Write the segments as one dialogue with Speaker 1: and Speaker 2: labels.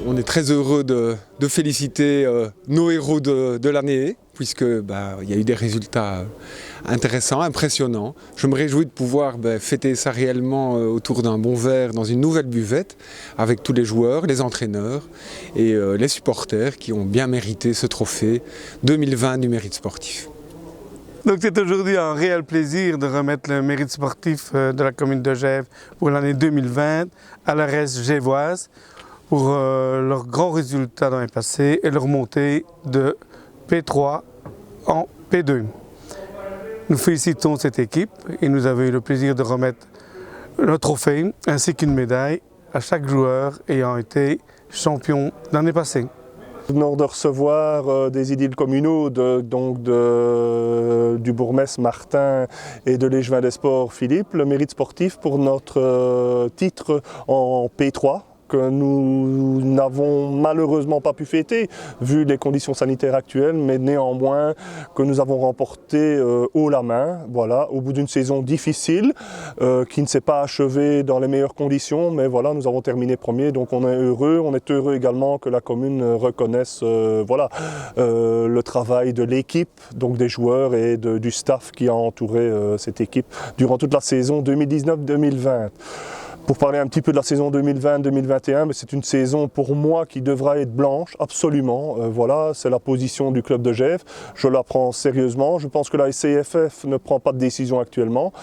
Speaker 1: On est très heureux de féliciter nos héros de l'année, puisque il y a eu des résultats intéressants, impressionnants. Je me réjouis de pouvoir fêter ça réellement autour d'un bon verre dans une nouvelle buvette, avec tous les joueurs, les entraîneurs et les supporters qui ont bien mérité ce trophée 2020 du mérite sportif.
Speaker 2: Donc c'est aujourd'hui un réel plaisir de remettre le mérite sportif de la commune de Gèvres pour l'année 2020 à la RS gévoise pour leurs grands résultats dans l'année passée et leur montée de P3 en P2. Nous félicitons cette équipe et nous avons eu le plaisir de remettre le trophée ainsi qu'une médaille à chaque joueur ayant été champion l'année passée.
Speaker 3: Nous venons de recevoir des édiles communaux du bourgmestre Martin et de l'échevin des sports Philippe, le mérite sportif pour notre titre en P3 que nous n'avons malheureusement pas pu fêter vu les conditions sanitaires actuelles, mais néanmoins que nous avons remporté haut la main, voilà, au bout d'une saison difficile qui ne s'est pas achevée dans les meilleures conditions, mais voilà, nous avons terminé premier, donc on est heureux également que la commune reconnaisse le travail de l'équipe, donc des joueurs et du staff qui a entouré cette équipe durant toute la saison 2019-2020. Pour parler un petit peu de la saison 2020-2021, c'est une saison pour moi qui devra être blanche, absolument. Voilà, c'est la position du club de Gèvres. Je la prends sérieusement. Je pense que la SCFF ne prend pas de décision actuellement.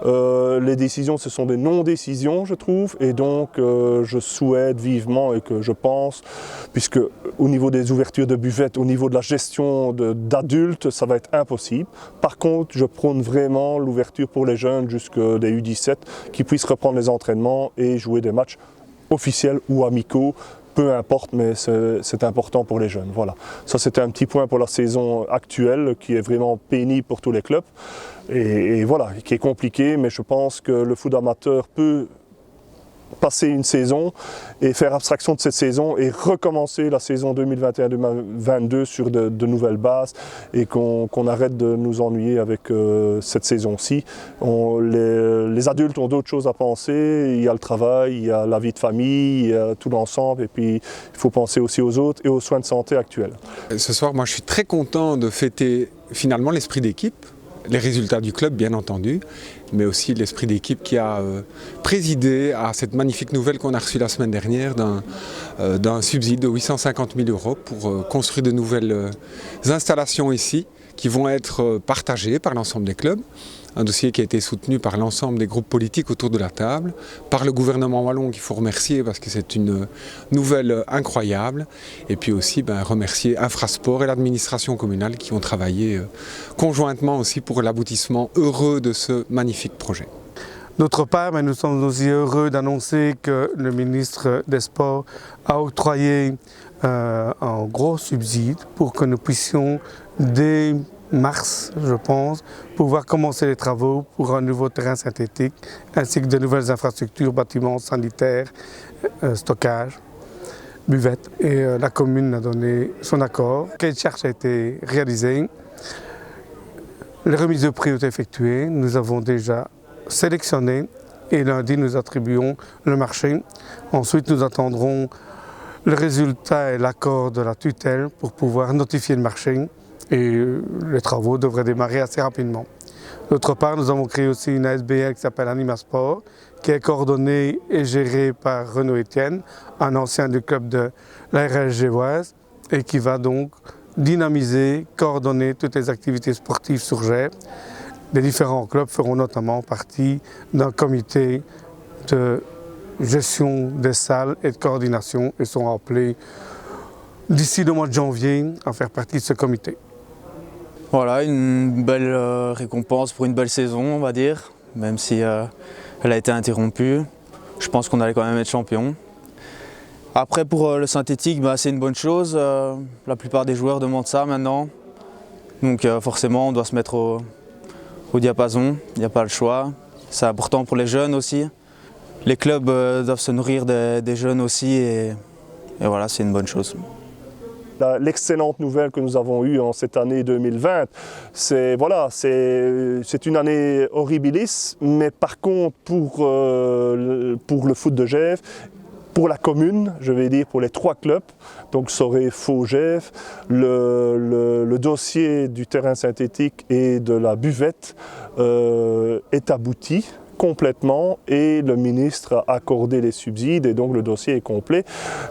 Speaker 3: Les décisions, ce sont des non-décisions, je trouve. Et donc, je souhaite vivement et que je pense, puisque au niveau des ouvertures de buvettes, au niveau de la gestion d'adultes, ça va être impossible. Par contre, je prône vraiment l'ouverture pour les jeunes jusqu'à des U17 qui puissent reprendre les entraînements et jouer des matchs officiels ou amicaux, peu importe, mais c'est important pour les jeunes. Voilà. Ça, c'était un petit point pour la saison actuelle qui est vraiment pénible pour tous les clubs et voilà, qui est compliqué, mais je pense que le foot amateur peut passer une saison et faire abstraction de cette saison et recommencer la saison 2021-2022 sur de nouvelles bases et qu'on arrête de nous ennuyer avec cette saison-ci. Les adultes ont d'autres choses à penser, il y a le travail, il y a la vie de famille, il y a tout l'ensemble et puis il faut penser aussi aux autres et aux soins de santé actuels.
Speaker 1: Ce soir, moi je suis très content de fêter finalement l'esprit d'équipe, les résultats du club bien entendu, mais aussi l'esprit d'équipe qui a présidé à cette magnifique nouvelle qu'on a reçue la semaine dernière d'un subside de 850 000 € pour construire de nouvelles installations ici qui vont être partagées par l'ensemble des clubs. Un dossier qui a été soutenu par l'ensemble des groupes politiques autour de la table, par le gouvernement wallon qu'il faut remercier parce que c'est une nouvelle incroyable, et puis aussi remercier Infrasport et l'administration communale qui ont travaillé conjointement aussi pour l'aboutissement heureux de ce magnifique projet.
Speaker 2: D'autre part, nous sommes aussi heureux d'annoncer que le ministre des Sports a octroyé un gros subside pour que nous puissions dès mars, je pense, pouvoir commencer les travaux pour un nouveau terrain synthétique ainsi que de nouvelles infrastructures, bâtiments sanitaires, stockage, buvettes. Et la commune a donné son accord. Le cahier de charge a été réalisé. Les remises de prix ont été effectuées. Nous avons déjà sélectionné et lundi nous attribuons le marché. Ensuite nous attendrons le résultat et l'accord de la tutelle pour pouvoir notifier le marché. Et les travaux devraient démarrer assez rapidement. D'autre part, nous avons créé aussi une ASBL qui s'appelle Animasport, qui est coordonnée et gérée par Renaud Etienne, un ancien du club de la RS gévoise, et qui va donc dynamiser, coordonner toutes les activités sportives sur Gèvres. Les différents clubs feront notamment partie d'un comité de gestion des salles et de coordination et seront appelés d'ici le mois de janvier à faire partie de ce comité.
Speaker 4: Voilà, une belle récompense pour une belle saison, on va dire, même si elle a été interrompue. Je pense qu'on allait quand même être champion. Après, pour le synthétique, c'est une bonne chose. La plupart des joueurs demandent ça maintenant. Donc forcément, on doit se mettre au diapason, il n'y a pas le choix. C'est important pour les jeunes aussi. Les clubs doivent se nourrir des jeunes aussi et voilà, c'est une bonne chose.
Speaker 3: L'excellente nouvelle que nous avons eue en cette année 2020, c'est une année horribilis, mais par contre pour le foot de Gèvres, pour la commune, je vais dire pour les 3 clubs, donc Soré, Faux, Gèvres, le dossier du terrain synthétique et de la buvette est abouti complètement et le ministre a accordé les subsides et donc le dossier est complet,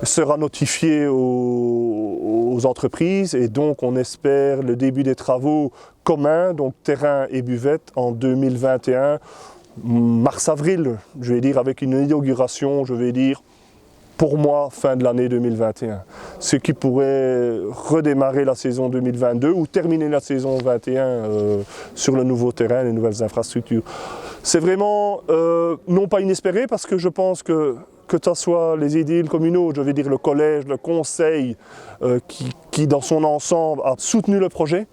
Speaker 3: sera notifié aux entreprises et donc on espère le début des travaux communs, donc terrain et buvette en 2021, mars-avril, je vais dire avec une inauguration, je vais dire pour moi, fin de l'année 2021. Ce qui pourrait redémarrer la saison 2022 ou terminer la saison 2021 sur le nouveau terrain, les nouvelles infrastructures. C'est vraiment non pas inespéré parce que je pense que ce soit les édiles communaux, je vais dire le collège, le conseil, qui dans son ensemble a soutenu le projet,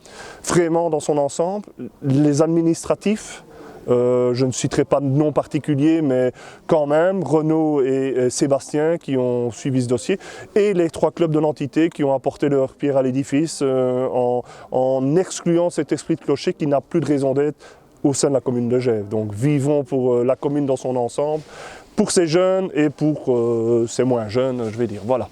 Speaker 3: vraiment dans son ensemble, les administratifs, je ne citerai pas de nom particulier, mais quand même, Renaud et Sébastien qui ont suivi ce dossier, et les 3 clubs de l'entité qui ont apporté leur pierre à l'édifice en excluant cet esprit de clocher qui n'a plus de raison d'être au sein de la commune de Gèvres. Donc vivons pour la commune dans son ensemble, pour ces jeunes et pour ces moins jeunes, je vais dire. Voilà.